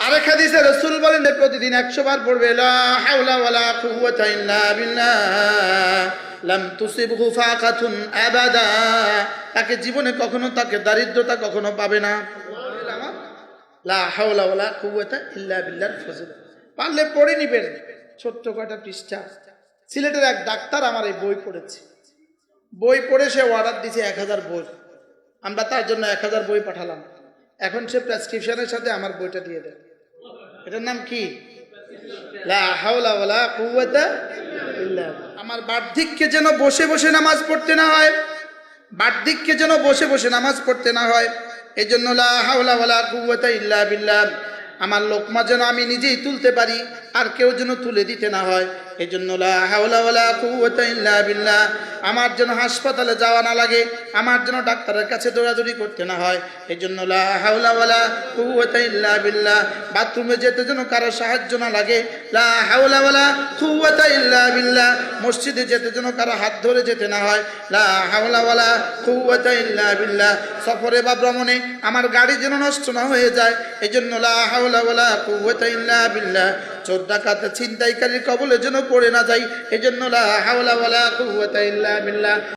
আরেক হাদিসে রাসূল বলেন প্রতিদিন 100 বার পড়বে লা হাওলা ওয়ালা কুওয়াতা ইল্লা বিল্লাহ লাম তুসিবহু ফাকাতুন আবাদা, তাকে জীবনে কখনো তাকে দারিদ্রতা কখনো পাবে না। লা হাওলা ওয়ালা কুওয়াতা ইল্লা বিল্লাহর ফজিলত পারলে পড়ে নিবেন। ছোট্ট কয়টা পৃষ্ঠা। সিলেটের এক ডাক্তার আমার এই বই পড়েছে, বই পড়ে সে অর্ডার দিয়েছে 1000 বই। আমরা তার জন্য 1000 বই পাঠালাম। এখন সে প্রেসক্রিপশনের সাথে আমার বইটা দিয়ে দেয়। এটার নাম কি? লা হাওলা ওয়ালা কুওয়াতা ইল্লা বিল্লাহ। আমার বার্ধক্যে যেন বসে বসে নামাজ পড়তে না হয়, বার্ধক্যে যেন বসে বসে নামাজ পড়তে না হয়, এই জন্য লা হাওলা ওয়ালা কুওয়াতা ইল্লা বিল্লাহ। আমার লোকমা যেন আমি নিজেই তুলতে পারি, আর কেউ যেন তুলে দিতে না হয়, এই জন্য লা হাওলা ওয়ালা কুওয়াতা ইল্লা বিল্লাহ। আমার যেন হাসপাতালে যাওয়া না লাগে, আমার যেন ডাক্তারের কাছে দৌড়াদৌড়ি করতে না হয়, এই জন্য লা হাওলা ওয়ালা কুওয়াতা ইল্লা বিল্লাহ। বাথরুমে যেতে যেন কারো সাহায্য না লাগে, লা হাওলা ওয়ালা কুওয়াতা ইল্লা বিল্লাহ। মসজিদে যেতে যেন কারো হাত ধরে যেতে না হয়, লা হাওলা ওয়ালা কুওয়াতা ইল্লা বিল্লাহ। সফরে বা ভ্রমণে আমার গাড়ি যেন নষ্ট না হয়ে যায়, এই জন্য লা হাওলা ওয়ালা কুওয়াতা ইল্লা বিল্লাহ। চোর ডাকাত ছিনতাইকারীর কবলে যেন পড়ে না যাই, এই জন্য লা হাওলা ওয়ালা কুওয়াতা ইল্লা বিল্লাহ।